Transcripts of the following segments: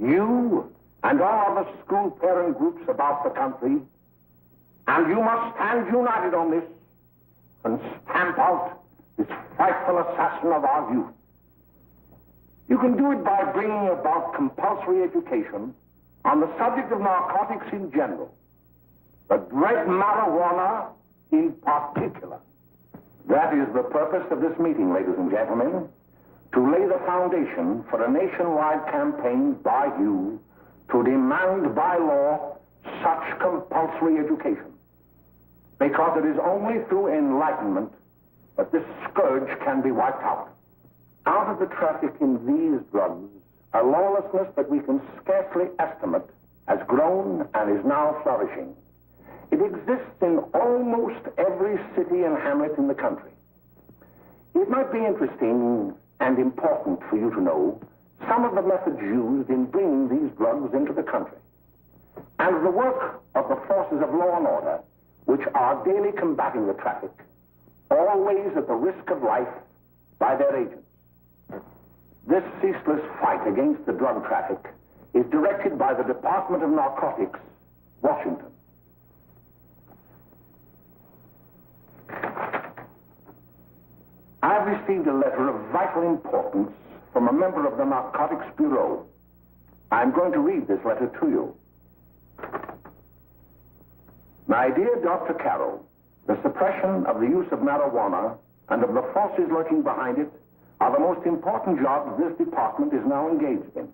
You and all other school parent groups about the country, and you must stand united on this and stamp out this frightful assassin of our youth. You can do it by bringing about compulsory education on the subject of narcotics in general, but dread marijuana in particular. That is the purpose of this meeting, ladies and gentlemen, to lay the foundation for a nationwide campaign by you to demand by law such compulsory education. Because it is only through enlightenment that this scourge can be wiped out. Out of the traffic in these drugs, a lawlessness that we can scarcely estimate has grown and is now flourishing. It exists in almost every city and hamlet in the country. It might be interesting and important for you to know some of the methods used in bringing these drugs into the country, and the work of the forces of law and order, which are daily combating the traffic, always at the risk of life by their agents. This ceaseless fight against the drug traffic is directed by the Department of Narcotics, Washington. I've received a letter of vital importance from a member of the Narcotics Bureau. I'm going to read this letter to you. My dear Dr. Carroll, the suppression of the use of marijuana and of the forces lurking behind it are the most important jobs this department is now engaged in.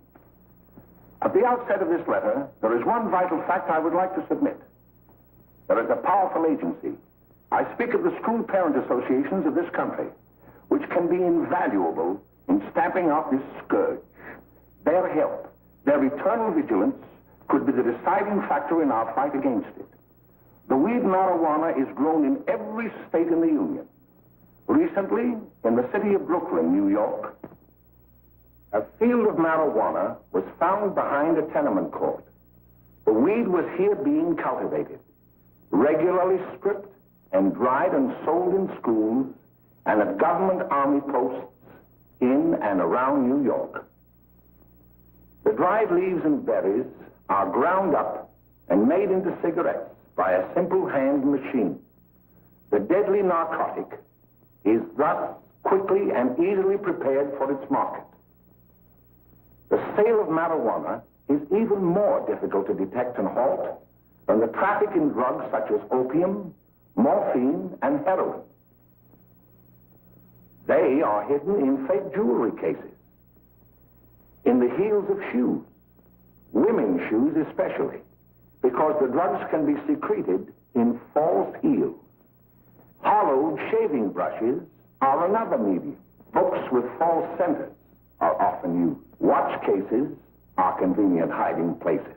At the outset of this letter, there is one vital fact I would like to submit. There is a powerful agency. I speak of the school parent associations of this country, which can be invaluable in stamping out this scourge. Their help, their eternal vigilance, could be the deciding factor in our fight against it. The weed marijuana is grown in every state in the Union. Recently, in the city of Brooklyn, New York, a field of marijuana was found behind a tenement court. The weed was here being cultivated, regularly stripped and dried and sold in schools and at government army posts in and around New York. The dried leaves and berries are ground up and made into cigarettes by a simple hand machine. The deadly narcotic is thus quickly and easily prepared for its market. The sale of marijuana is even more difficult to detect and halt than the traffic in drugs such as opium, morphine, and heroin. They are hidden in fake jewelry cases, in the heels of shoes, women's shoes especially, because the drugs can be secreted in false heels. Hollowed shaving brushes are another medium. Books with false centers are often used. Watch cases are convenient hiding places.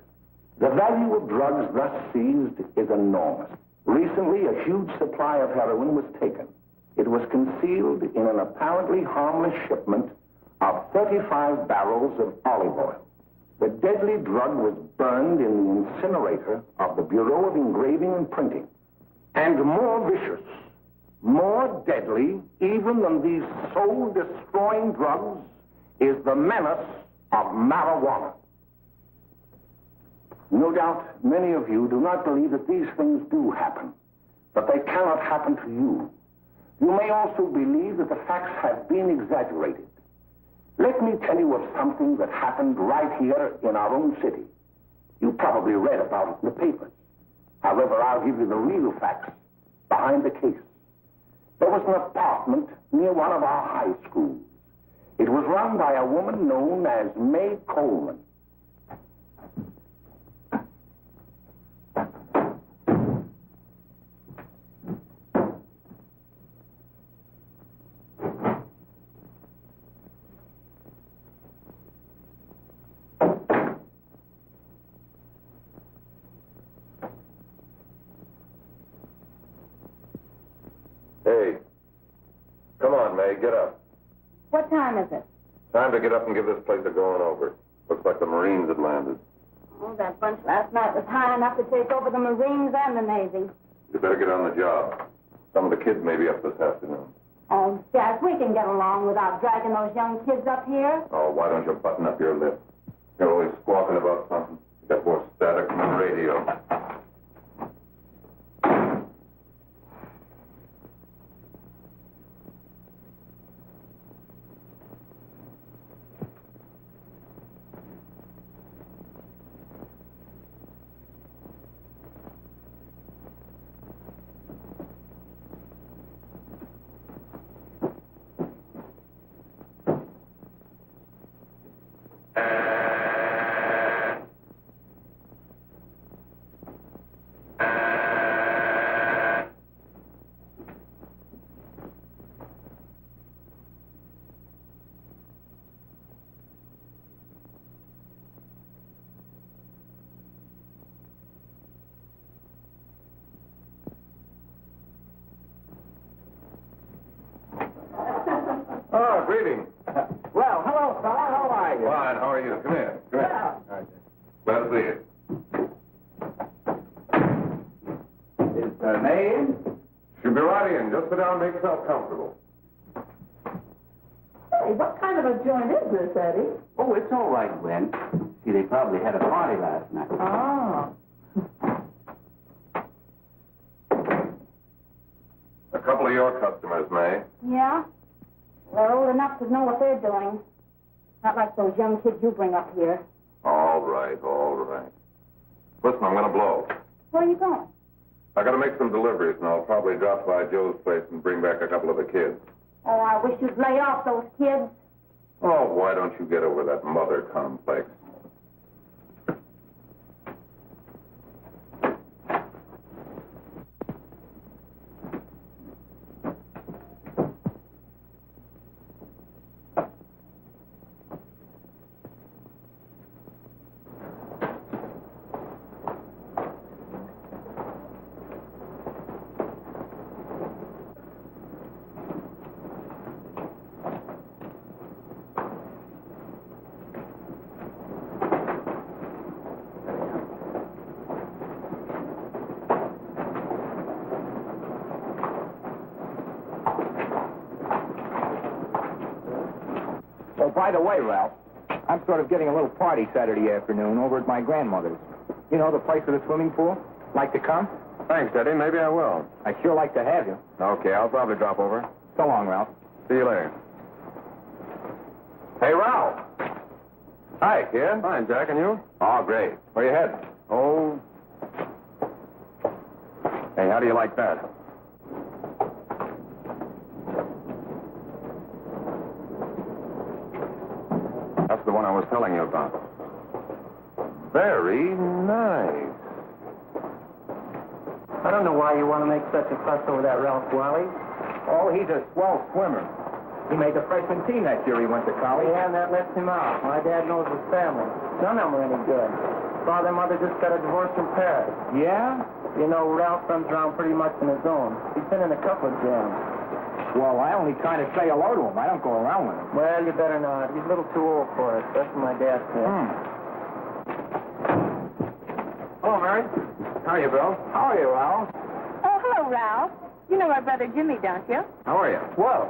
The value of drugs thus seized is enormous. Recently, a huge supply of heroin was taken. It was concealed in an apparently harmless shipment of 35 barrels of olive oil. The deadly drug was burned in the incinerator of the Bureau of Engraving and Printing. And more vicious, more deadly, even than these soul-destroying drugs, is the menace of marijuana. No doubt many of you do not believe that these things do happen, but they cannot happen to you. You may also believe that the facts have been exaggerated. Let me tell you of something that happened right here in our own city. You probably read about it in the papers. However, I'll give you the real facts behind the case. There was an apartment near one of our high schools. It was run by a woman known as May Coleman. Hey, come on, May, get up. What time is it? Time to get up and give this place a going over. Looks like the Marines had landed. Oh, that bunch last night was high enough to take over the Marines and the Navy. You better get on the job. Some of the kids may be up this afternoon. Oh, Jack, we can get along without dragging those young kids up here. Oh, why don't you button up your lip? You're always squawking about something. You got more static than the radio. Oh, greetings. Well, hello, fella. How are you? Fine, how are you? Come here. Come here. Well, Glad to see you. is the maid? Should be right in. Just sit down and make yourself comfortable. Hey, what kind of a joint is this, Eddie? Oh, it's all right, Gwen. See, they probably had a party last night. Oh. A couple of your customers, May. Yeah? They're old enough to know what they're doing. Not like those young kids you bring up here. All right, all right. Listen, I'm going to blow. Where are you going? I got to make some deliveries, and I'll probably drop by Joe's place and bring back a couple of the kids. Oh, I wish you'd lay off those kids. Oh, why don't you get over that mother complex? Oh, by the way, Ralph, I'm sort of getting a little party Saturday afternoon over at my grandmother's. You know, the place with the swimming pool? Like to come? Thanks, Eddie. Maybe I will. I'd sure like to have you. Okay, I'll probably drop over. So long, Ralph. See you later. Hey, Ralph. Hi, kid. Fine, Jack, and you? Oh, great. Where you heading? Oh. Hey, how do you like that? That's the one I was telling you about. Very nice. I don't know why you want to make such a fuss over that Ralph Wally. Oh, he's a swell swimmer. He made the freshman team that year he went to college. Yeah, and that lets him out. My dad knows his family. None of them are any good. Father and mother just got a divorce from Paris. Yeah? You know, Ralph runs around pretty much on his own. He's been in a couple of jams. Well, I only kind of say hello to him. I don't go around with him. Well, you better not. He's a little too old for it. That's what my dad said. Hello, Mary. How are you, Bill? How are you, Ralph? Oh, hello, Ralph. You know our brother Jimmy, don't you? How are you? Well,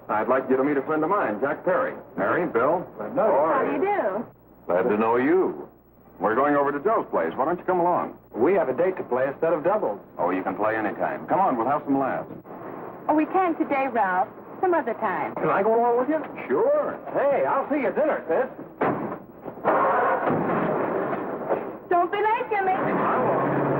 I'd like you to meet a friend of mine, Jack Perry. Mary, Bill. How do you do? Glad to know you. We're going over to Joe's place. Why don't you come along? we have a date to play instead of doubles. Oh, you can play anytime. Come on, we'll have some laughs. Oh, we can today, Ralph. Some other time. Can I go along with you? Sure. Hey, I'll see you at dinner, sis. Don't be late, Jimmy. I won't.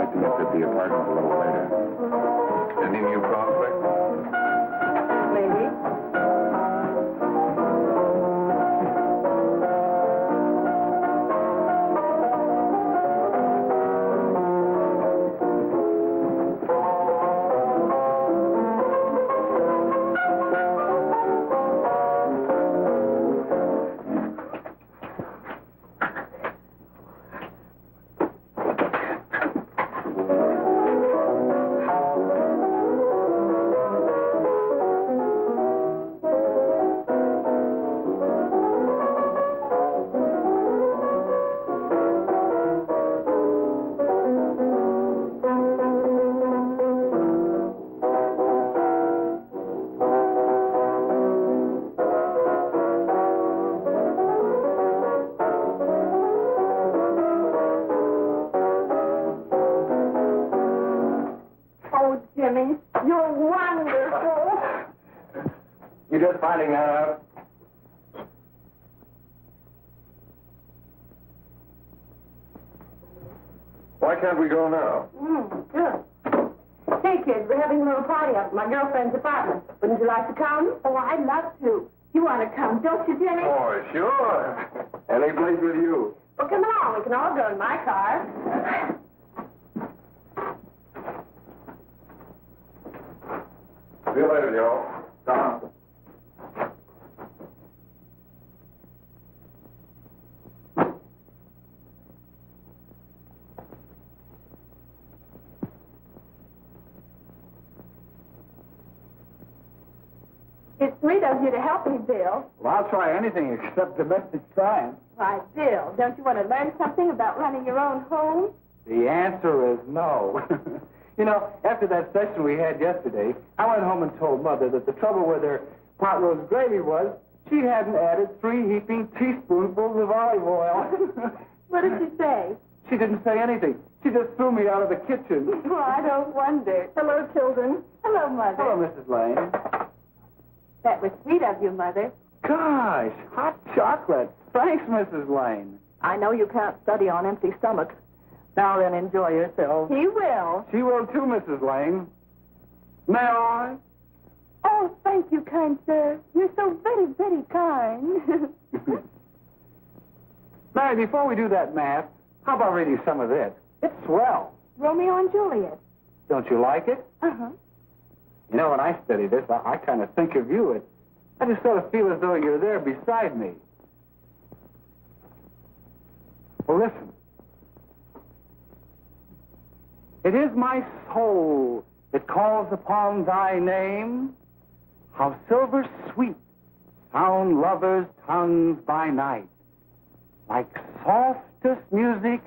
like to look at the apartment a little later. Any new prospects? Maybe. Jimmy, you're wonderful. You just finding that out? Why can't we go now? Good. Hey, kids, we're having a little party up at my girlfriend's apartment. Wouldn't you like to come? Oh, I'd love to. You want to come, don't you, Jimmy? Oh, sure. Any place with you. Well, come along. We can all go in my car. See you later, Joe. Tom. It's sweet of you to help me, Bill. Well, I'll try anything except domestic science. Why, Bill, don't you want to learn something about running your own home? The answer is no. You know, after that session we had yesterday, I went home and told Mother that the trouble with her pot roast gravy was she hadn't added 3 heaping teaspoonfuls of olive oil. What did she say? She didn't say anything. She just threw me out of the kitchen. Well, I don't wonder. Hello, children. Hello, Mother. Hello, Mrs. Lane. That was sweet of you, Mother. Gosh, hot chocolate. Thanks, Mrs. Lane. I know you can't study on empty stomachs. Now then, enjoy yourself. He will. She will too, Mrs. Lane. May I? Oh, thank you, kind sir. You're so very, very kind. Mary, before we do that math, how about reading some of this? It's swell. Romeo and Juliet. Don't you like it? Uh-huh. You know, when I study this, I kind of think of you. I just sort of feel as though you're there beside me. Well, listen. It is my soul that calls upon thy name. How silver sweet sound lovers' tongues by night, like softest music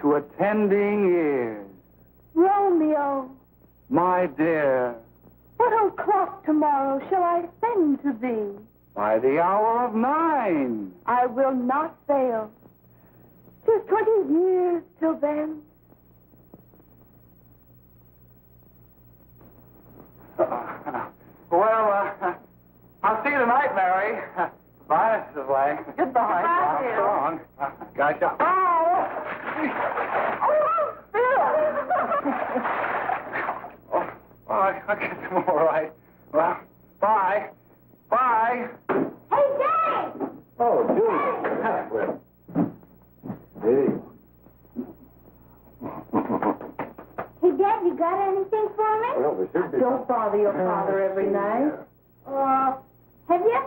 to attending ears. Romeo, My dear, what o'clock tomorrow shall I send to thee? by the hour of 9. I will not fail. 'Tis 20 years till then. I'll see you tonight, Mary. Bye, Mrs. Lang. Goodbye. Goodbye, So long. Gosh, I'll get them all right. Well, bye. Bye. Hey, Dad! Oh, Julie. Hey. Hey, Dad, you got anything for me? Well, there should be. Don't bother your father every night. Have you?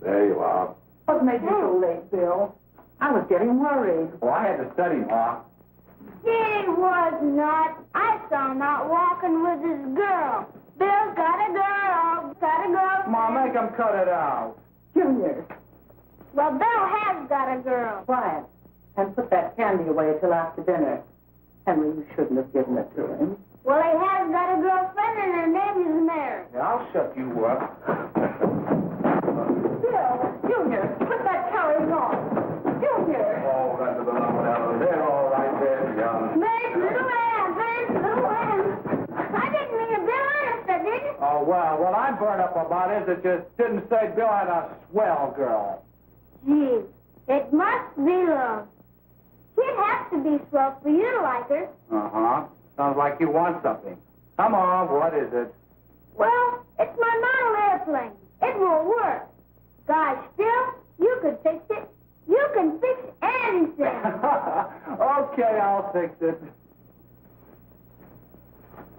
There you are. What made you so late, Bill? I was getting worried. Well, I had to study, Ma. He was not. I saw him out walking with his girl. Bill's got a girl. Got a girl. Ma, make him cut it out. Junior, Well, Bill has got a girl. quiet. And put that candy away till after dinner. Henry, you shouldn't have given it to him. Well, he has got a girlfriend, and her name is Mary. Yeah, I'll shut you up. Bill, Junior, put that carrying on. Junior! Oh, that's the number down there. All right there, young. Mary's little Ann. Mary's little Ann. I didn't mean to Bill honest, I didn't. Oh, well, what I'm burned up about is it just didn't say Bill had a swell girl. Gee, it must be love. She'd have to be swell for you to like her. Uh-huh. Sounds like you want something. Come on, what is it? Well, it's my model airplane. It won't work. Gosh, Bill, you could fix it. You can fix anything. Okay, I'll fix it.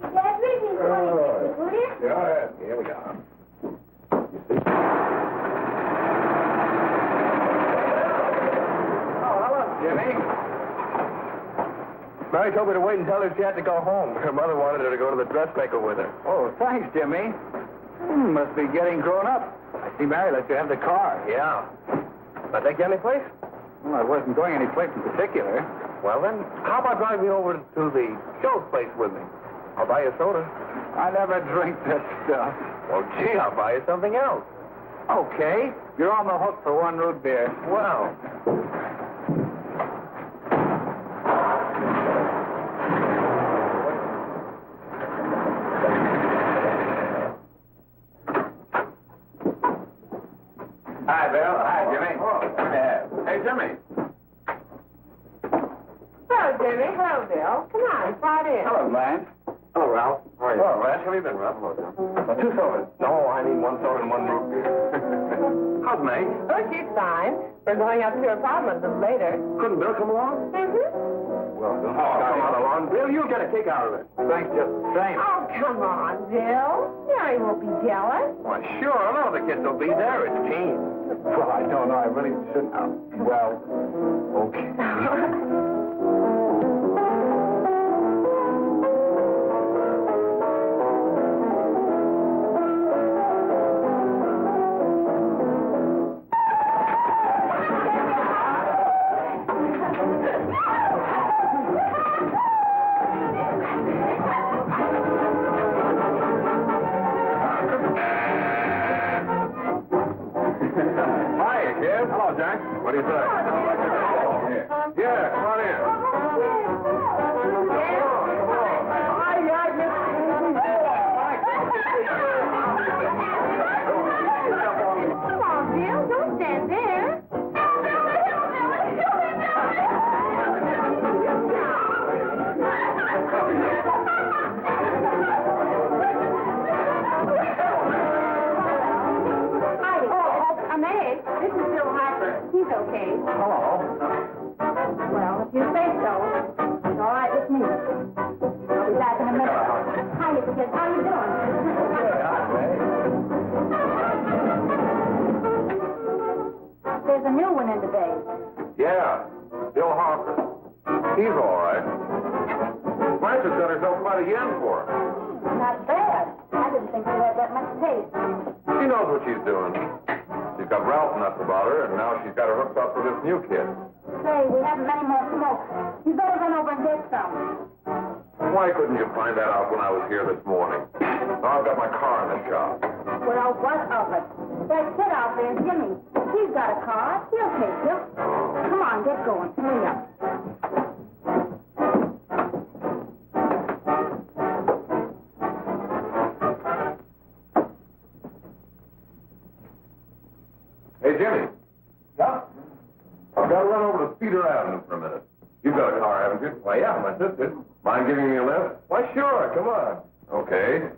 Dad, read me 26, will you? Go ahead. Here we go. Oh, hello, Jimmy. Mary told me to wait and tell her she had to go home. Her mother wanted her to go to the dressmaker with her. Oh, thanks, Jimmy. Must be getting grown up. I see Mary let you have the car. Yeah. Can I take you any place? Well, I wasn't going any place in particular. Well, then, how about driving me over to the show's place with me? I'll buy you a soda. I never drink that stuff. Well, gee, I'll buy you something else. Okay. You're on the hook for one root beer. Well. Hi, Bill. Hi, Jimmy. Hey, Jimmy. Hello, Jimmy. Hello, Bill. Come on, slide in. Hello, Lance. Hello, Ralph. How are you? Hello, Ralph. How have you been, Ralph? Hello, John. 2 sodas. No, I need 1 soda and 1 root beer. How's May? Oh, she's fine. We're going up to her apartment a little later. Couldn't Bill come along? Well, don't Come on along. Bill, you'll get a kick out of it. Thanks just the same. Oh, come on, Bill. Mary won't be jealous. Why, sure. None of the kids will be there. It's teens. Well, I don't know. I really shouldn't. Well, okay. Hiya, kid. Hello, Jack. What do you say? Yeah, come on in. Come on, Bill. Don't stand there. I'm Meg. This is Bill Harper. He's okay. Hello. Well, if you say so, it's all right with me. I'll be back in a minute. Hiya, kid. How you doing? There's a new one in today. Yeah, Bill Harper. He's all right. Blanche's got herself quite a yen for her. Not bad. I didn't think she had that much taste. She knows what she's doing. She's got Ralph nuts about her, and now she's got her hooked up for this new kid. Say, we haven't many more smoke. You better run over and get some. Why couldn't you find that out when I was here this morning? Now I've got my car in the shop. Well, what of it? That kid out there, Jimmy. He's got a car. He'll take you. Come on, get going. Hurry up. Hey, Jimmy. Yeah? I've got to run over to Cedar Avenue for a minute. You've got a car, haven't you? Why, yeah, my sister. Mind giving me a lift? Why, sure. Come on. Okay.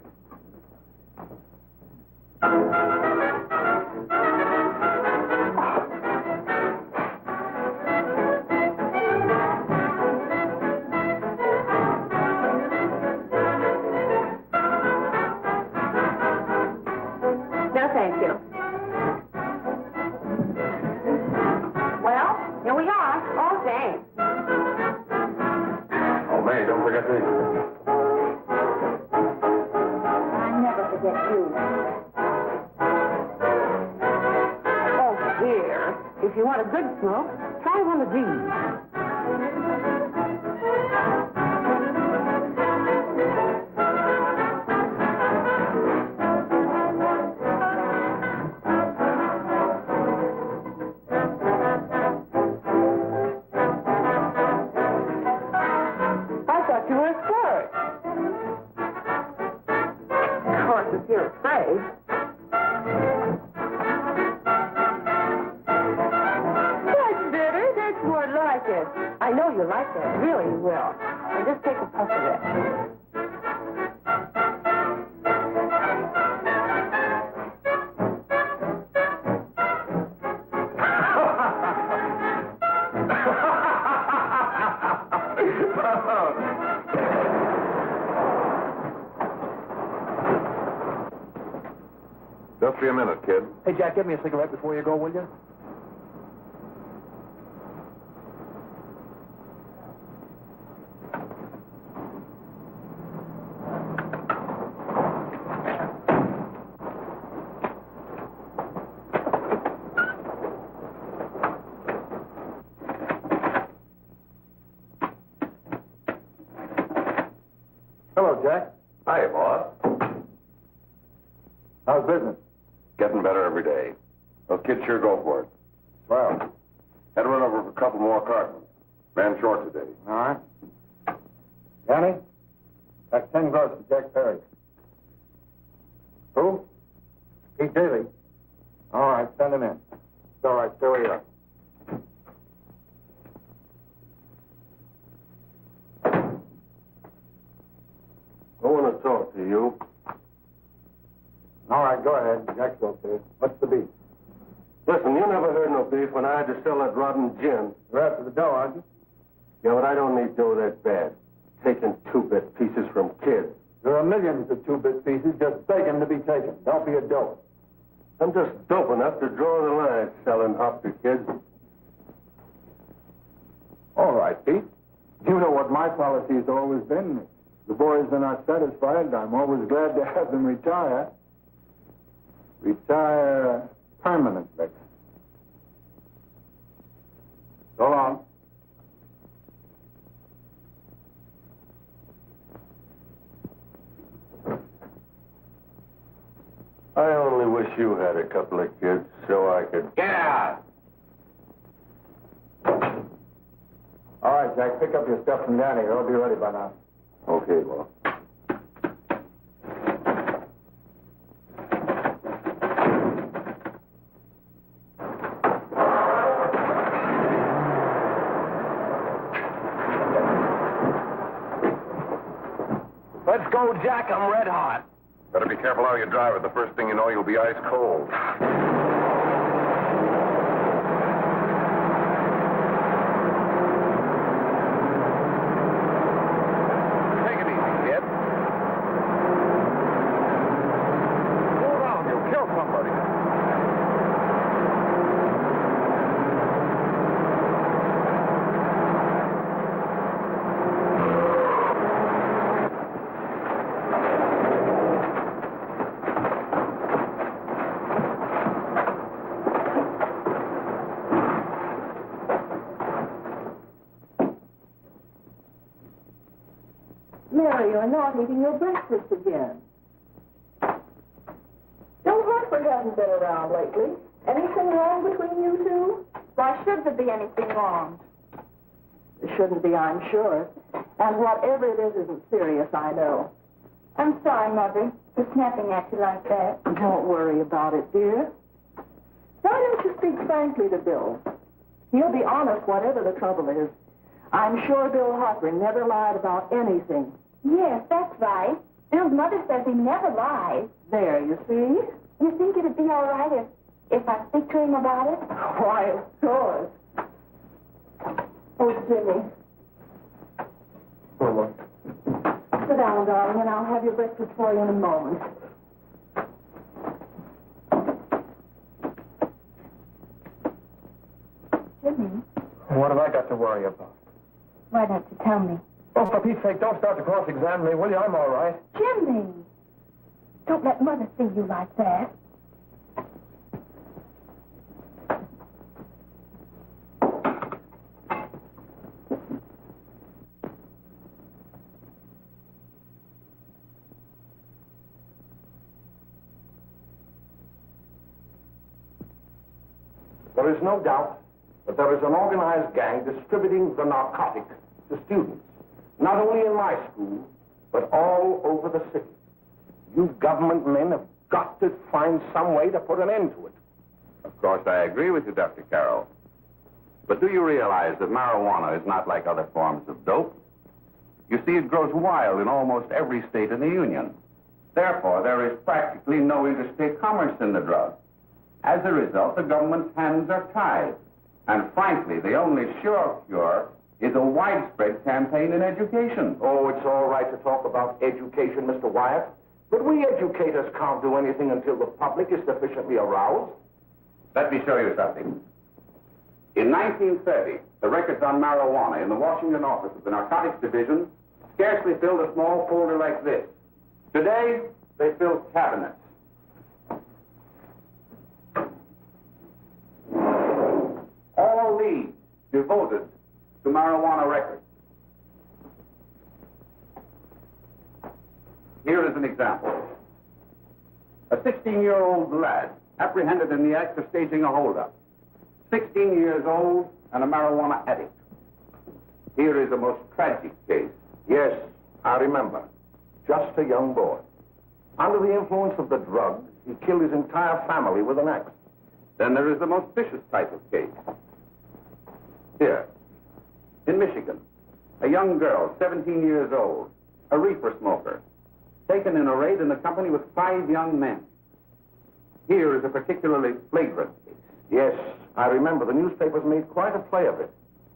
No, thank you. Well, here we are. Oh, thanks. Oh, May, don't forget me. I never forget you. Oh, dear. If you want a good smoke, try one of these. You were scared. Of course, if you're afraid. That's better. That's more like it. I know you like that. Really, you will. Or just take a puff of it. Just be a minute, kid. Hey, Jack, give me a cigarette before you go, will you? Hello, Jack. Hi, boss. How's business? Getting better every day. Those kids sure go for it. Well, Had to run over for a couple more cartons. Ran short today. all right. Johnny, that's 10 gross to Jack Perry. Who? Pete Daly. All right, send him in. It's all right, stay where you are. I want to talk to you. All right, go ahead. Jack's okay. What's the beef? Listen, you never heard no beef when I had to sell that rotten gin. You're after the dough, aren't you? Yeah, but I don't need dough that bad. Taking two-bit pieces from kids. There are millions of two-bit pieces just begging to be taken. Don't be a dope. I'm just dope enough to draw the line selling up to kids. All right, Pete. You know what my policy has always been. The boys are not satisfied. I'm always glad to have them retire. Retire permanently. So long. I only wish you had a couple of kids so I could... Get out! All right, Jack, pick up your stuff from Danny. It'll be ready by now. Okay, boss. Let's go, Jack. I'm red hot. Better be careful how you drive it. The first thing you know, you'll be ice cold. Take it easy, kid. Slow down. You'll kill somebody. Mary, you're not eating your breakfast again. Don't Hartford hasn't been around lately. Anything wrong between you two? Why should there be anything wrong? There shouldn't be, I'm sure. And whatever it is isn't serious, I know. I'm sorry, Mother, for snapping at you like that. Don't worry about it, dear. Why don't you speak frankly to Bill? He'll be honest whatever the trouble is. I'm sure Bill Hartford never lied about anything. Yes, that's right. Bill's mother says he never lies. There, you see? You think it'd be all right if I speak to him about it? Why, of course. Oh, Jimmy. Sit down, darling, and I'll have your breakfast for you in a moment. Jimmy, What have I got to worry about? why don't you tell me? Oh, for Pete's sake, don't start to cross-examine me, will you? I'm all right. Jimmy! Don't let Mother see you like that. There is no doubt that there is an organized gang distributing the narcotics to students, not only in my school, but all over the city. You government men have got to find some way to put an end to it. Of course, I agree with you, Dr. Carroll. But do you realize that marijuana is not like other forms of dope? You see, it grows wild in almost every state in the Union. Therefore, there is practically no interstate commerce in the drug. As a result, the government's hands are tied. And frankly, the only sure cure is a widespread campaign in education. Oh, it's all right to talk about education, Mr. Wyatt. But we educators can't do anything until the public is sufficiently aroused. Let me show you something. In 1930, the records on marijuana in the Washington office of the Narcotics Division scarcely filled a small folder like this. Today, they fill cabinets. All these devoted to marijuana records. Here is an example. A 16-year-old lad apprehended in the act of staging a holdup. 16 years old and a marijuana addict. Here is a most tragic case. Yes, I remember. Just a young boy. Under the influence of the drug, he killed his entire family with an axe. Then there is the most vicious type of case. Here, in Michigan, a young girl, 17 years old, a reefer smoker, taken in a raid in a company with 5 young men. Here is a particularly flagrant case. Yes, I remember. The newspapers made quite a play of it.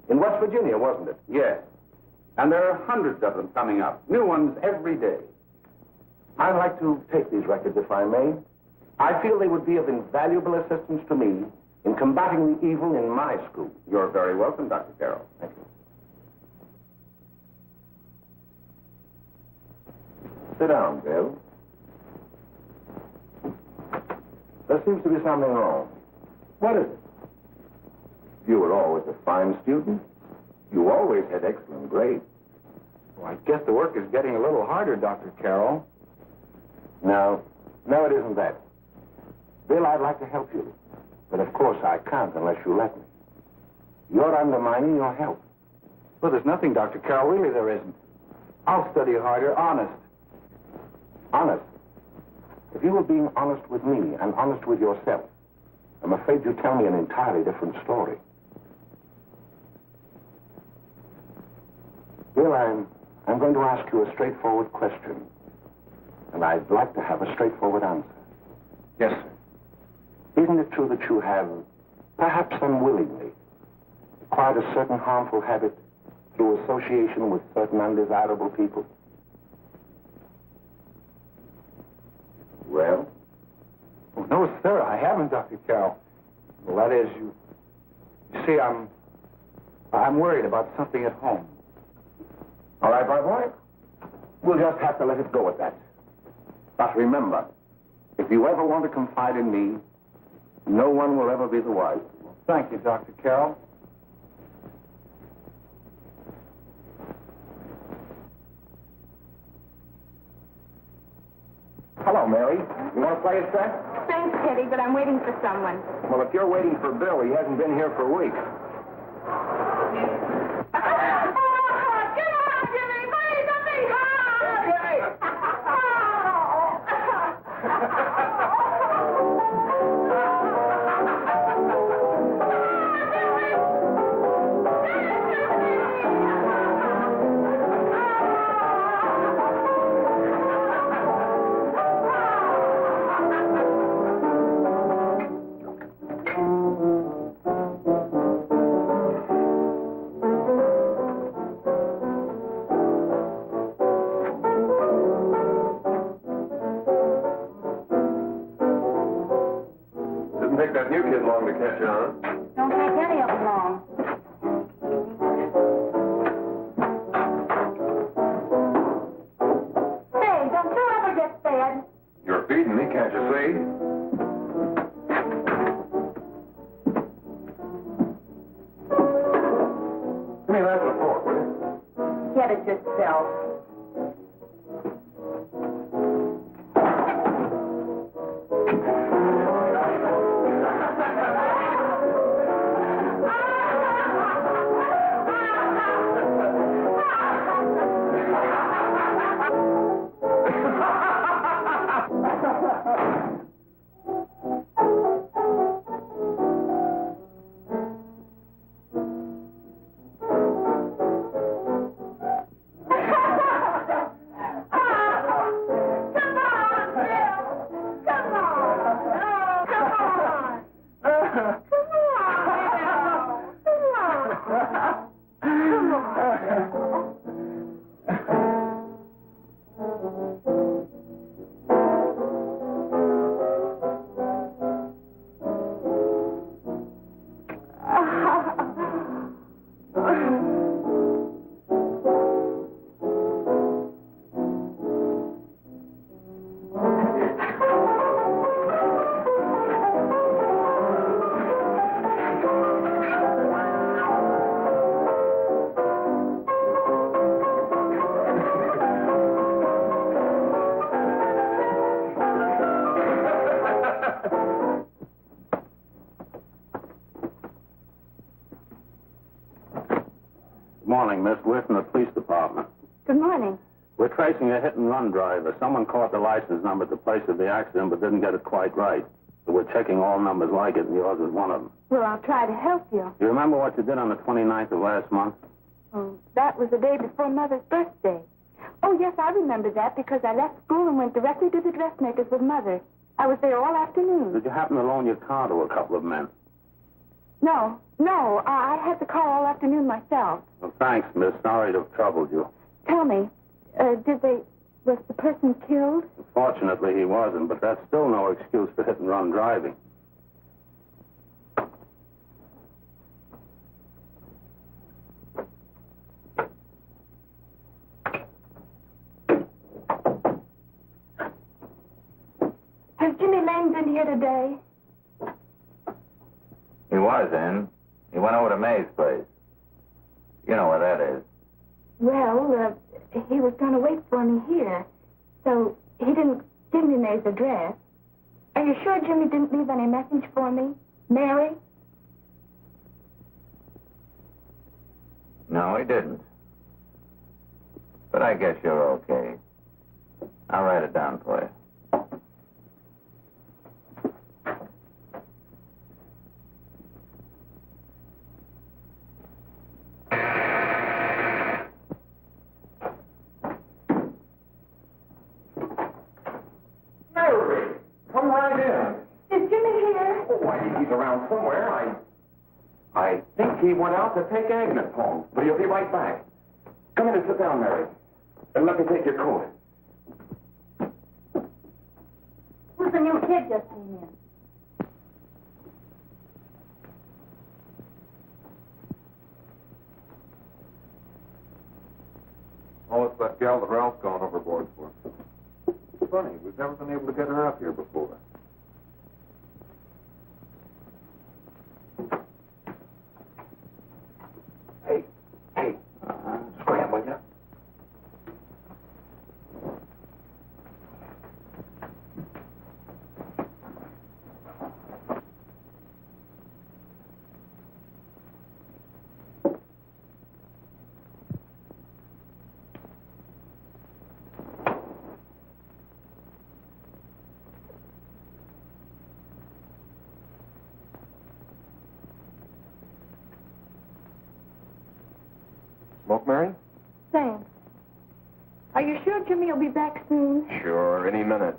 In West Virginia, wasn't it? Yes. And there are hundreds of them coming up, new ones every day. I'd like to take these records, if I may. I feel they would be of invaluable assistance to me in combating the evil in my school. You're very welcome, Dr. Carroll. Thank you. Sit down, Bill. There seems to be something wrong. What is it? You were always a fine student. You always had excellent grades. Well, I guess the work is getting a little harder, Dr. Carroll. No, it isn't that. Bill, I'd like to help you. But of course I can't unless you let me. You're undermining your health. Well, there's nothing, Dr. Carroll. Really, there isn't. I'll study harder, honest. Honest? If you were being honest with me and honest with yourself, I'm afraid you'd tell me an entirely different story. Bill, I'm going to ask you a straightforward question. And I'd like to have a straightforward answer. Yes, sir. Isn't it true that you have, perhaps unwillingly, acquired a certain harmful habit through association with certain undesirable people? Well? Oh, no, sir, I haven't, Dr. Carroll. Well, that is, you see, I'm worried about something at home. All right, my boy. We'll just have to let it go at that. But remember, if you ever want to confide in me, no one will ever be the wiser. Thank you, Dr. Carroll. Hello, Mary. You want to play a set? Thanks, Teddy, but I'm waiting for someone. Well, if you're waiting for Bill, he hasn't been here for weeks. Didn't take that new kid long to catch on. Don't take any of them long. Hey, don't you ever get fed? You're feeding me, can't you see? Give me that and a fork, will you? Get it yourself. Morning, Miss. We're from the police department. Good morning. We're tracing a hit-and-run driver. Someone caught the license number at the place of the accident but didn't get it quite right. So we're checking all numbers like it, and yours is one of them. Well, I'll try to help you. Do you remember what you did on the 29th of last month? Oh, that was the day before Mother's birthday. Oh, yes, I remember that because I left school and went directly to the dressmaker's with Mother. I was there all afternoon. Did you happen to loan your car to a couple of men? No, I had the car all afternoon myself. Well, thanks, miss. Sorry to have troubled you. Tell me, was the person killed? Fortunately, he wasn't, but that's still no excuse for hit-and-run driving. Has Jimmy Lane been here today? He was in. He went over to May's place. You know where that is. Well, he was going to wait for me here, so he didn't give me May's address. Are you sure Jimmy didn't leave any message for me? Mary? No, he didn't. But I guess you're okay. I'll write it down for you. Mary, come right in. Is Jimmy here? Oh, I think he's around somewhere. I think he went out to take Agnes home, but he'll be right back. Come in and sit down, Mary. And let me take your coat. Who's the new kid just came in? Oh, it's that gal that Ralph's gone overboard for. Funny, we've never been able to get her up here before. Hey, scram, will ya? Smoke, Mary? Thanks. Are you sure Jimmy will be back soon? Sure, any minute.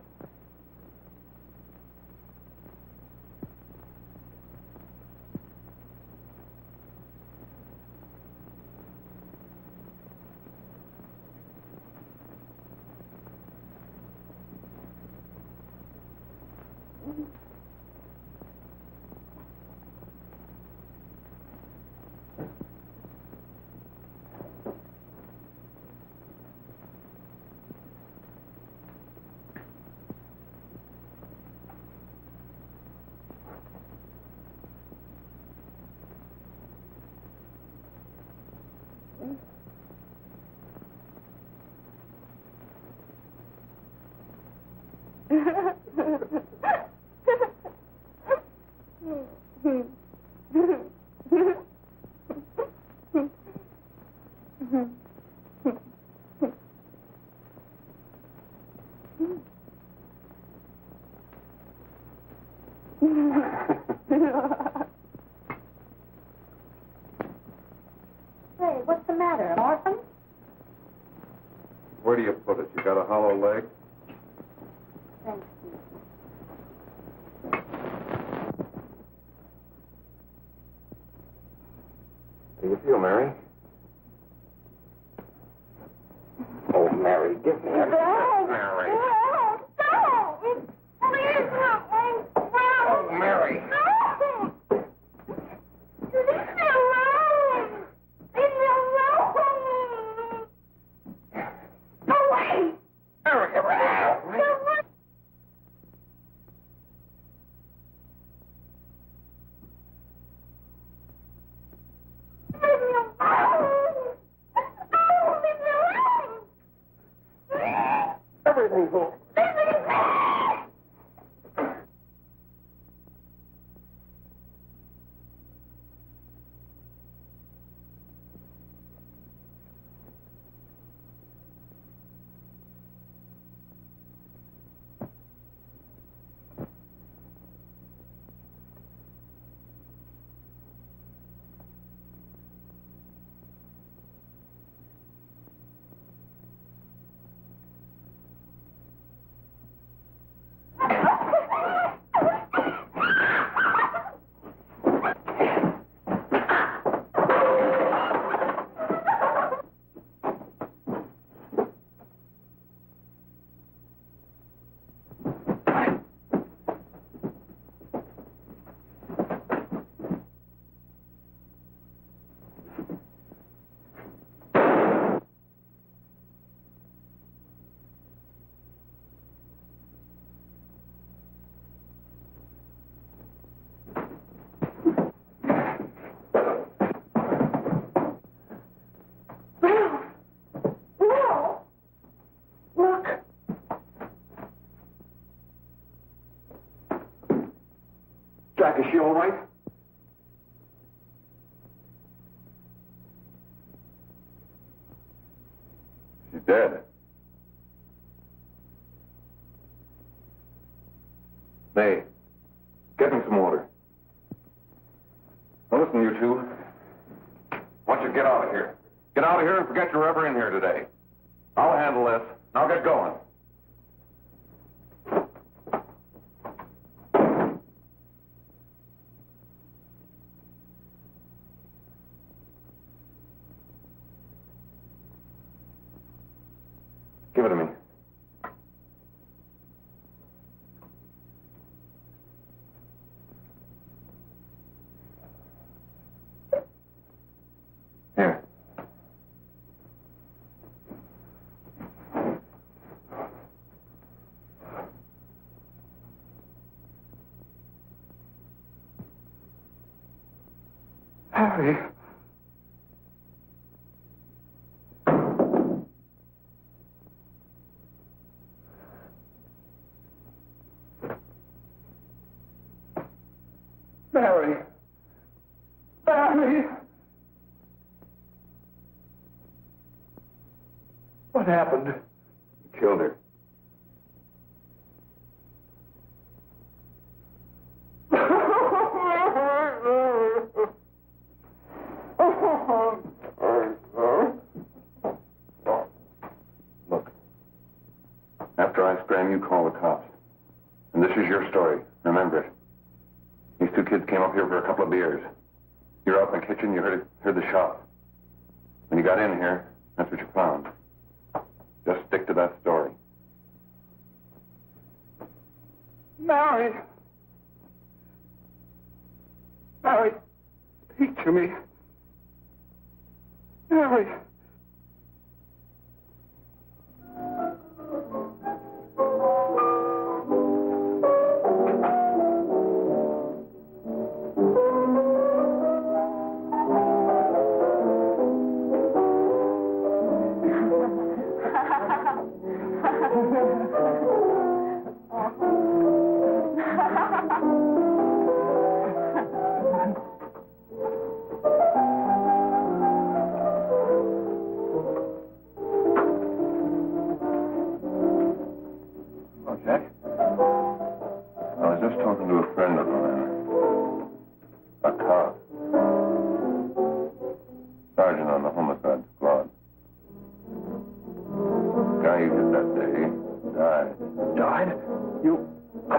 Hey, what's the matter? An orphan? Where do you put it? You got a hollow leg? Thanks. How do you feel, Mary? Give me that. Mary. Please help me. Oh, Mary. Leave me alone. Leave me alone. Go away. Mary, get out. Go away. Leave me alone. Oh, leave me alone. Everything's all... Leave me alone. Jack, is she all right? She's dead. May, get me some water. Now listen, you two. I want you to get out of here. Get out of here and forget you're ever in here today. I'll handle this. Now get going. Give it to me. Here. Harry. Mary. Mary. What happened? You killed her. Look. After I scram, you call the cops. And this is your story. Remember it. These two kids came up here for a couple of beers. You were out in the kitchen, you heard the shot. When you got in here, that's what you found. Just stick to that story. Mary. Mary, speak to me. Mary.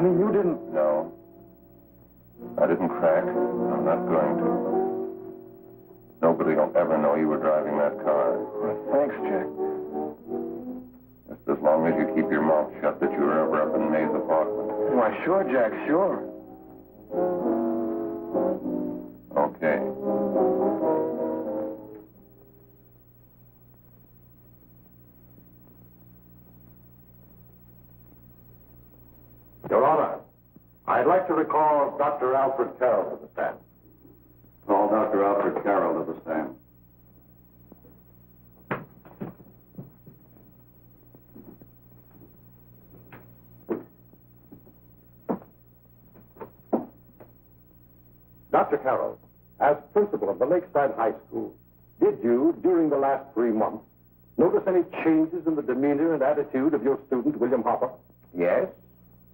You didn't... No. I didn't crack. I'm not going to. Nobody will ever know you were driving that car. Well, thanks, Jack. Just sure, Jack, sure. Okay. Your Honor, I'd like to recall Dr. Alfred Carroll to the stand. Call Dr. Alfred Carroll to the stand. Dr. Carroll, as principal of the Lakeside High School, did you, during the last 3 months, notice any changes in the demeanor and attitude of your student, William Hopper? Yes,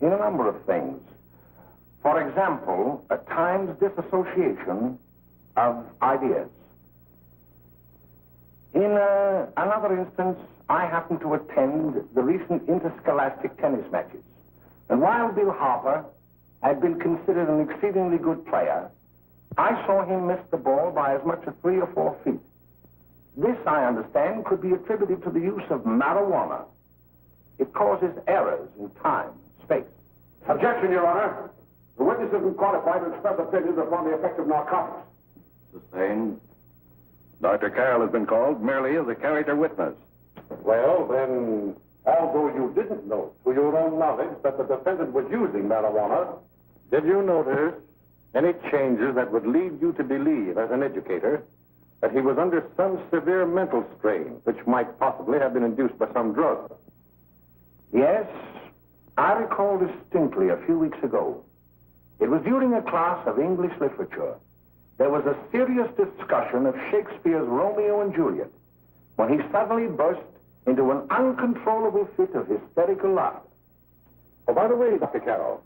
in a number of things. For example, at times disassociation of ideas. In another instance, I happened to attend the recent interscholastic tennis matches. And while Bill Harper had been considered an exceedingly good player, I saw him miss the ball by as much as 3 or 4 feet. This, I understand, could be attributed to the use of marijuana. It causes errors in time, space. Objection, Your Honor. The witness isn't qualified to express opinions upon the effect of narcotics. Sustained. Dr. Carroll has been called merely as a character witness. Well, then, although you didn't know to your own knowledge that the defendant was using marijuana, did you notice any changes that would lead you to believe, as an educator, that he was under some severe mental strain, which might possibly have been induced by some drug? Yes, I recall distinctly a few weeks ago. It was during a class of English literature. There was a serious discussion of Shakespeare's Romeo and Juliet when he suddenly burst into an uncontrollable fit of hysterical laughter. Oh, by the way, Dr. Carroll,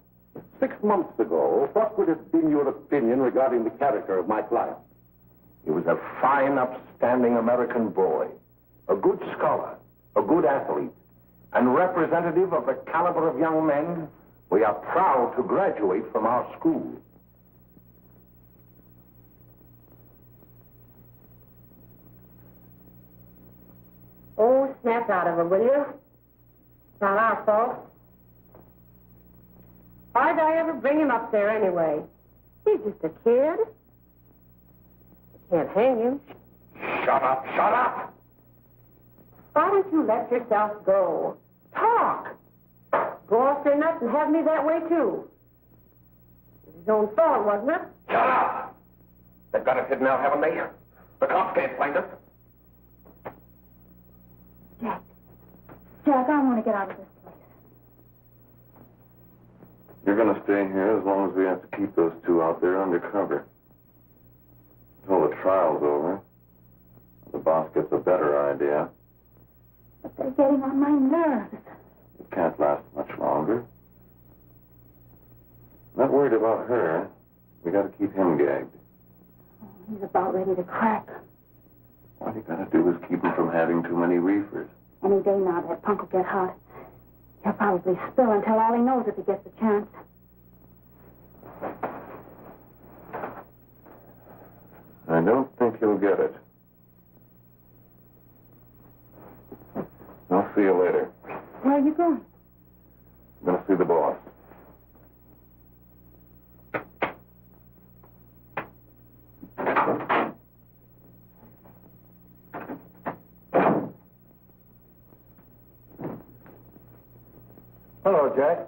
6 months ago, what would have been your opinion regarding the character of my client? He was a fine, upstanding American boy, a good scholar, a good athlete, and representative of the caliber of young men we are proud to graduate from our school. Oh, snap out of it, will you? It's not our fault. Why'd I ever bring him up there anyway? He's just a kid. I can't hang him. Shut up, shut up! Why don't you let yourself go? Talk! Go off their nuts and have me that way, too. It was his own fault, wasn't it? Shut up! They've got us hidden out, haven't they? The cops can't find us. Jack, I want to get out of this place. You're going to stay here as long as we have to keep those two out there undercover. Until the trial's over. The boss gets a better idea. But they're getting on my nerves. It can't last much longer. Not worried about her. We got to keep him gagged. Oh, he's about ready to crack. All you got to do is keep him from having too many reefers. Any day now, that punk will get hot. He'll probably spill and tell all he knows if he gets a chance. I don't think he'll get it. I'll see you later. Where are you going? I'm going to see the boss. Hello, Jack.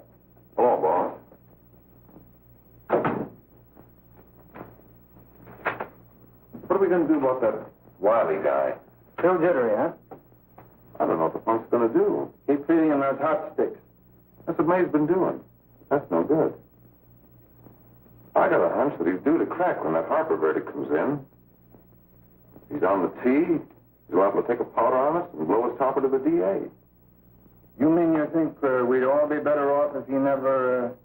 Hello, boss. What are we going to do about that Wiley guy? Still jittery, huh? I don't know what the punk's going to do. Keep feeding him those hot sticks. That's what May's been doing. That's no good. I got a hunch that he's due to crack when that Harper verdict comes in. He's on the tee. He's liable to take a powder on us and blow his topper to the DA. You mean you think we'd all be better off if he never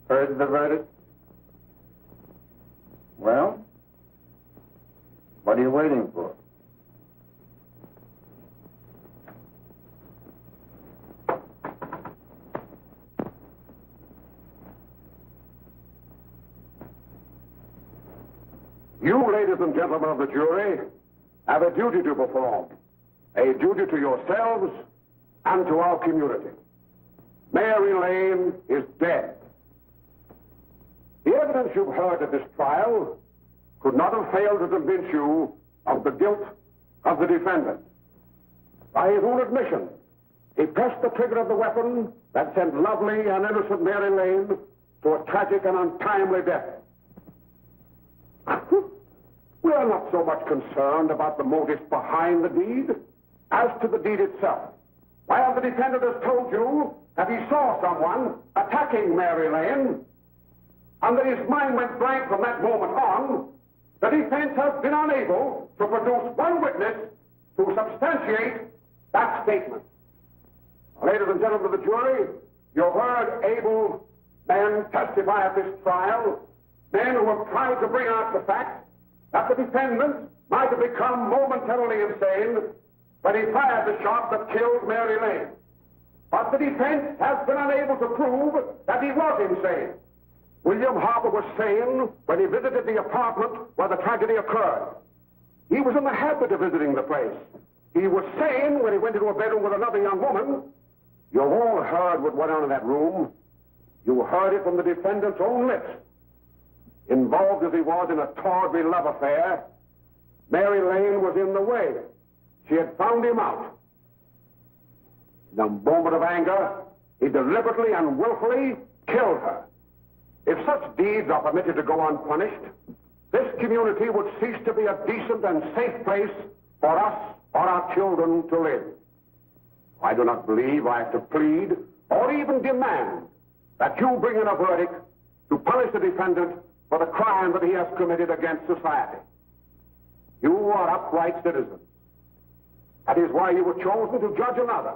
heard the verdict? Well, what are you waiting for? You, ladies and gentlemen of the jury, have a duty to perform. A duty to yourselves and to our community. Mary Lane is dead. The evidence you've heard at this trial could not have failed to convince you of the guilt of the defendant. By his own admission, he pressed the trigger of the weapon that sent lovely and innocent Mary Lane to a tragic and untimely death. We are not so much concerned about the motives behind the deed as to the deed itself. While the defendant has told you that he saw someone attacking Mary Lane, and that his mind went blank from that moment on, the defense has been unable to produce one witness to substantiate that statement. Ladies and gentlemen of the jury, you've heard able men testify at this trial, men who have tried to bring out the fact that the defendant might have become momentarily insane when he fired the shot that killed Mary Lane. But the defense has been unable to prove that he was insane. William Harper was sane when he visited the apartment where the tragedy occurred. He was in the habit of visiting the place. He was sane when he went into a bedroom with another young woman. You've all heard what went on in that room. You heard it from the defendant's own lips. Involved as he was in a tawdry love affair, Mary Lane was in the way. She had found him out. In a moment of anger, he deliberately and willfully killed her. If such deeds are permitted to go unpunished, this community would cease to be a decent and safe place for us or our children to live. I do not believe I have to plead or even demand that you bring in a verdict to punish the defendant for the crime that he has committed against society. You are upright citizens. That is why you were chosen to judge another.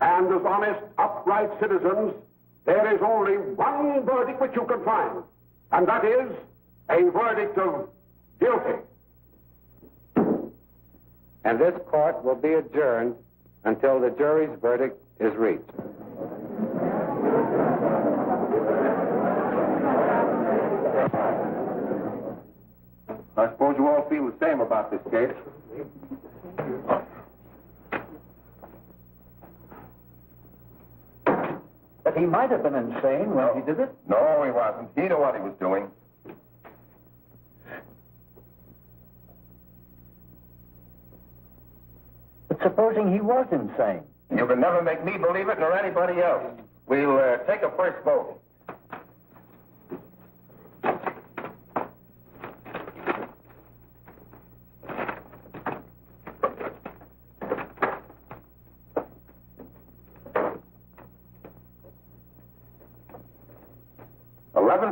And as honest, upright citizens, there is only one verdict which you can find, and that is a verdict of guilty. And this court will be adjourned until the jury's verdict is reached. I suppose you all feel the same about this case. But he might have been insane when he did it. No, he wasn't. He knew what he was doing. But supposing he was insane? You can never make me believe it nor anybody else. We'll take a first vote.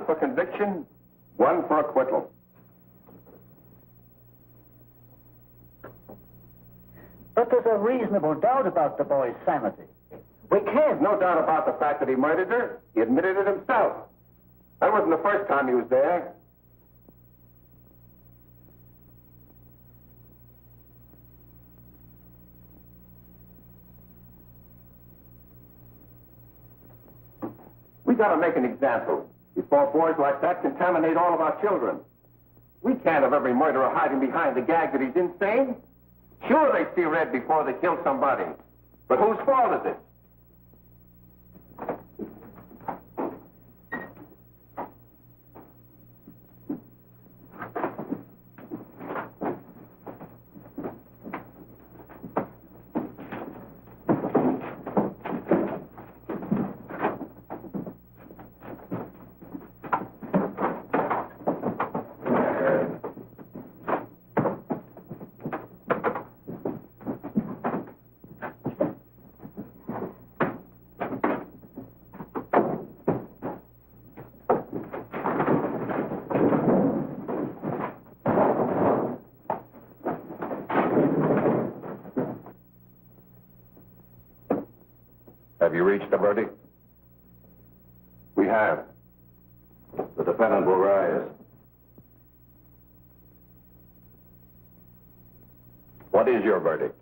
For conviction, 1 for acquittal. But there's a reasonable doubt about the boy's sanity. We can't. No doubt about the fact that he murdered her. He admitted it himself. That wasn't the first time he was there. We gotta make an example before boys like that contaminate all of our children. We can't have every murderer hiding behind the gag that he's insane. Sure, they see red before they kill somebody. But whose fault is it? Have you reached a verdict? We have. The defendant will rise. What is your verdict?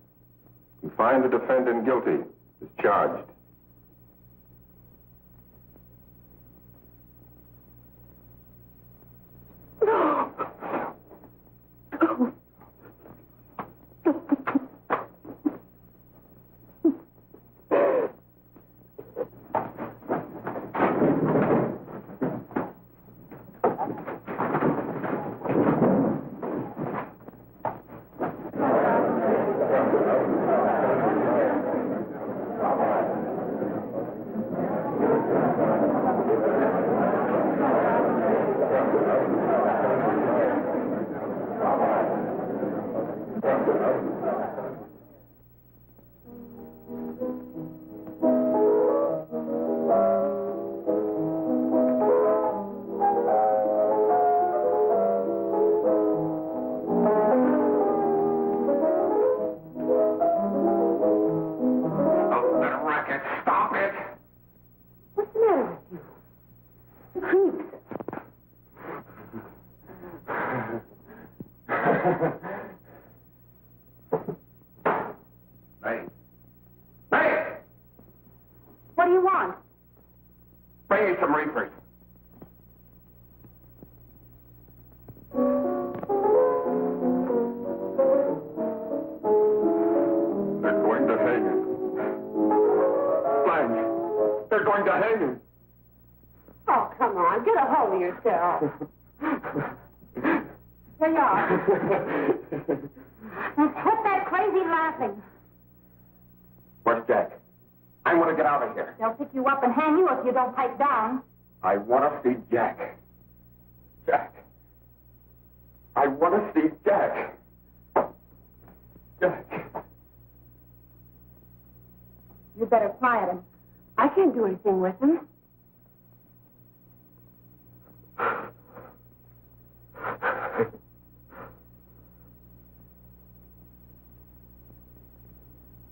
We find the defendant guilty, is charged. What do you want? Bring me some reefers. They're going to hang him. Blanche, they're going to hang him. Oh, come on. Get a hold of yourself. Here you are. Now, quit that crazy laughing. Where's Jack? I want to get out of here. They'll pick you up and hang you if you don't pipe down. I want to see Jack. Jack. I want to see Jack. Jack. You better quiet him. I can't do anything with him.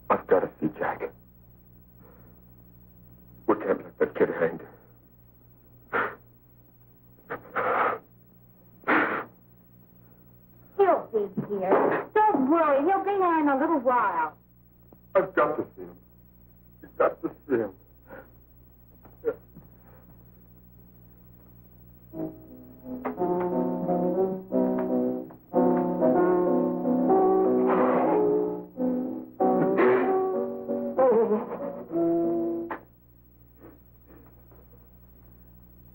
I've got to see Jack. We can't let that kid hang. He'll be here. Don't worry. He'll be here in a little while. I've got to see him. You've got to see him.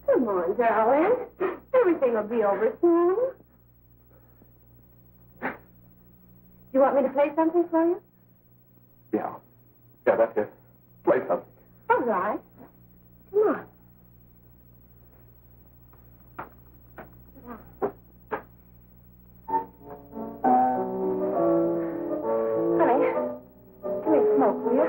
Come on, darling. Everything will be over soon. You want me to play something for you? Yeah. Yeah, that's it. Play something. All right. Come on. Honey, give me a smoke, will you?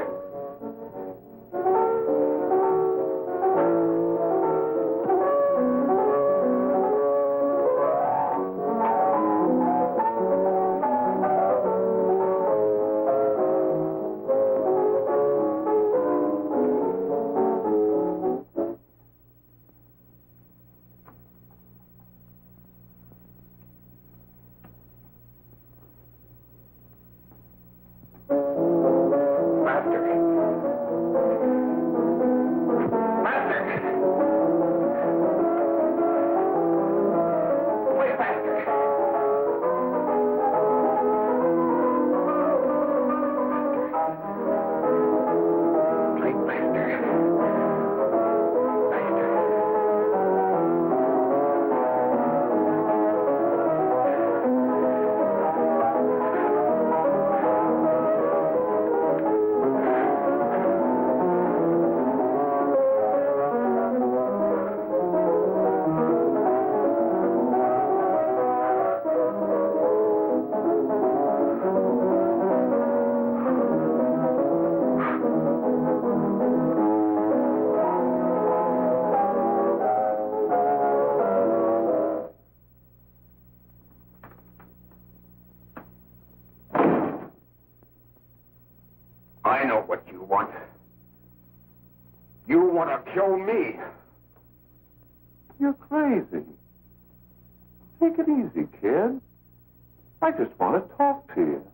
I know what you want. You want to kill me. You're crazy. Take it easy, kid. I just want to talk to you.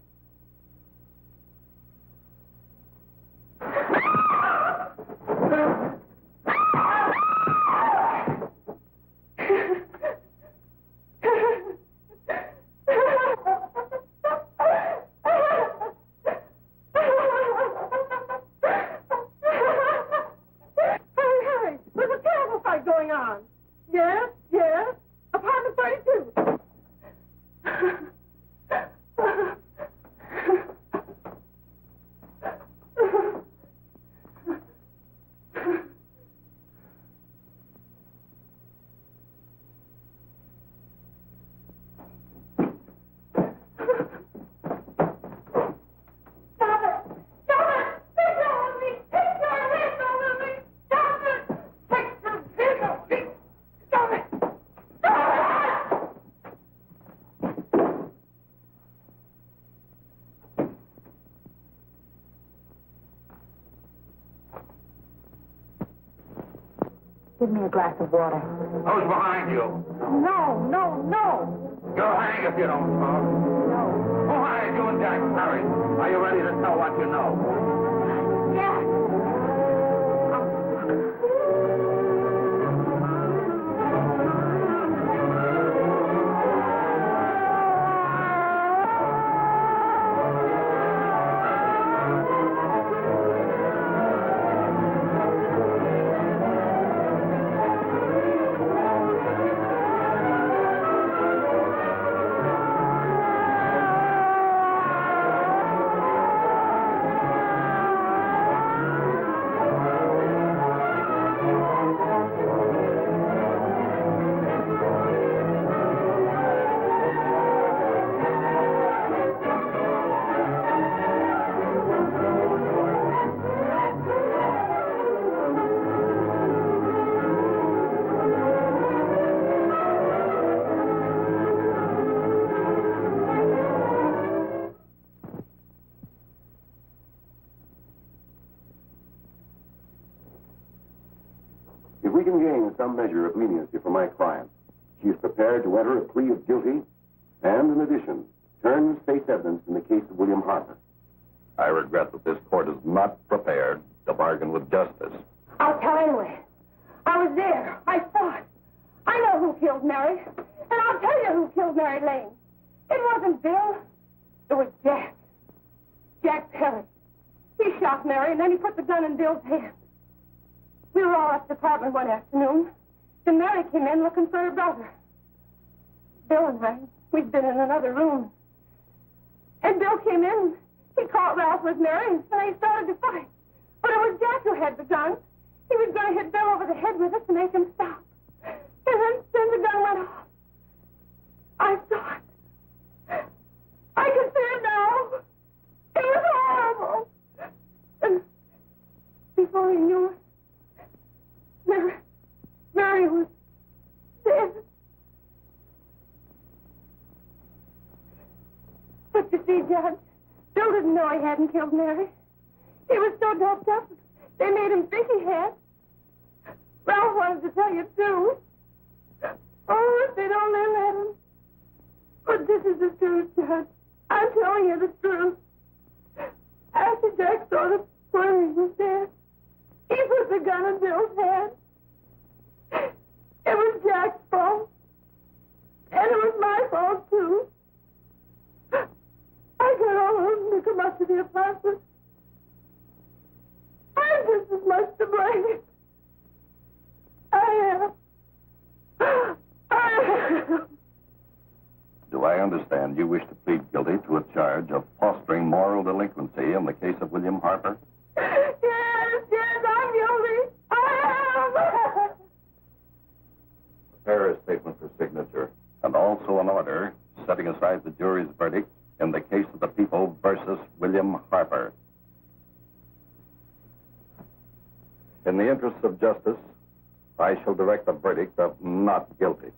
Give me a glass of water. Who's behind you? No, no, no. You'll hang if you don't talk. No. Who hired you and Jack? Hurry. Are you ready to tell what you know? Jack. If we can gain some measure of leniency for my client, she is prepared to enter a plea of guilty and, in addition, turn the state's evidence in the case of William Harper. I regret that this court is not prepared to bargain with justice. I'll tell anyway. I was there. I saw it. I know who killed Mary. And I'll tell you who killed Mary Lane. It wasn't Bill. It was Jack. Jack Perry. He shot Mary, and then he put the gun in Bill's hand. We were all at the apartment one afternoon, and Mary came in looking for her brother. Bill and I, we'd been in another room. And Bill came in, he caught Ralph with Mary, and they started to fight. But it was Jack who had the gun. He was going to hit Bill over the head with it to make him stop. And then the gun went off. I saw it. I can see it now. It was horrible. And before he knew it, Mary was dead. But you see, Judge, Bill didn't know he hadn't killed Mary. He was so doped up, they made him think he had. Ralph wanted to tell you, too. Oh, if they don't let him. But this is the truth, Judge. I'm telling you the truth. After Jack saw the where he was dead, he put the gun in Bill's hand. It was Jack's fault. And it was my fault, too. I got all of them to come up to the apartment. I'm just as much to blame. I am. Do I understand you wish to plead guilty to a charge of fostering moral delinquency in the case of William Harper? Yes, I'm guilty. I am. Prepare a statement for signature, and also an order setting aside the jury's verdict in the case of the people versus William Harper. In the interests of justice, I shall direct a verdict of not guilty.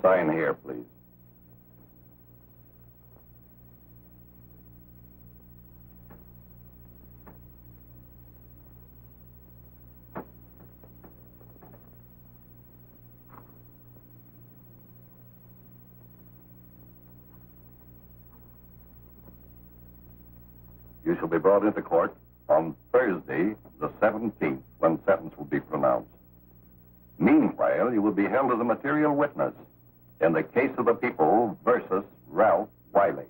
Sign here, please. You shall be brought into court on Thursday, the 17th, when sentence will be pronounced. Meanwhile, you will be held as a material witness in the case of the people versus Ralph Wiley.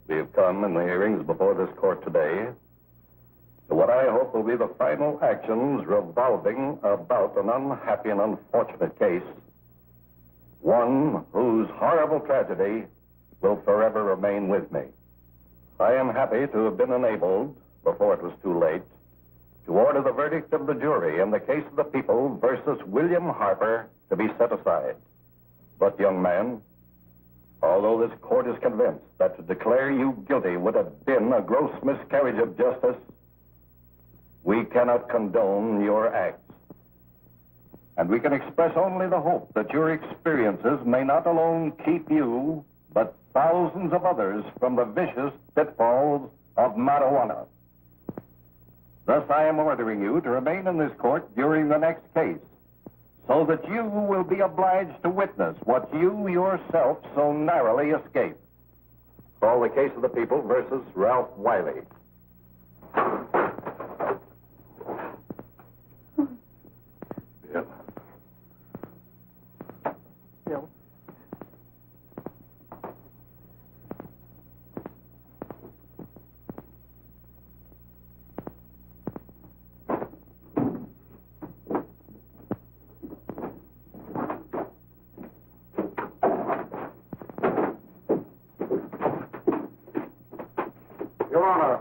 We have come in the hearings before this court today to what I hope will be the final actions revolving about an unhappy and unfortunate case, one whose horrible tragedy will forever remain with me. I am happy to have been enabled, before it was too late, to order the verdict of the jury in the case of the people versus William Harper to be set aside. But, young man, although this court is convinced that to declare you guilty would have been a gross miscarriage of justice, we cannot condone your acts. And we can express only the hope that your experiences may not alone keep you, but thousands of others from the vicious pitfalls of marijuana. Thus, I am ordering you to remain in this court during the next case, so that you will be obliged to witness what you yourself so narrowly escaped. Call the case of the people versus Ralph Wiley. Bill. Bill. Your Honor,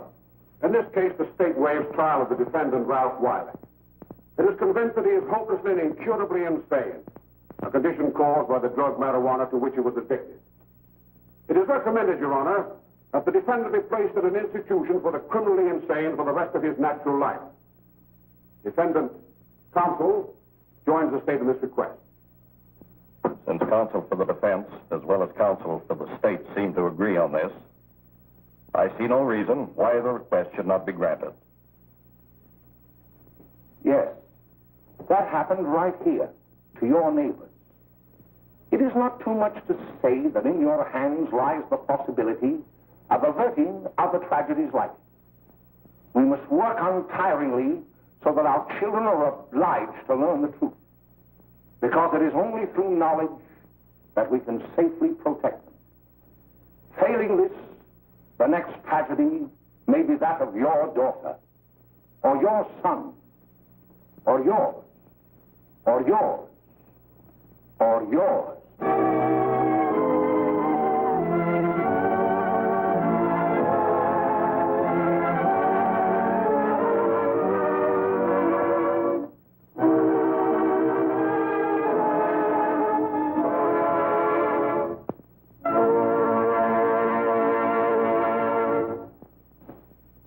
in this case, the state waives trial of the defendant, Ralph Wiley. It is convinced that he is hopelessly and incurably insane, a condition caused by the drug marijuana to which he was addicted. It is recommended, Your Honor, that the defendant be placed in an institution for the criminally insane for the rest of his natural life. Defendant counsel joins the state in this request. Since counsel for the defense, as well as counsel for the state, seem to agree on this, I see no reason why the request should not be granted. Yes, that happened right here, to your neighbors. It is not too much to say that in your hands lies the possibility of averting other tragedies like it. We must work untiringly so that our children are obliged to learn the truth, because it is only through knowledge that we can safely protect them. Failing this, the next tragedy may be that of your daughter, or your son, or yours, or yours, or yours.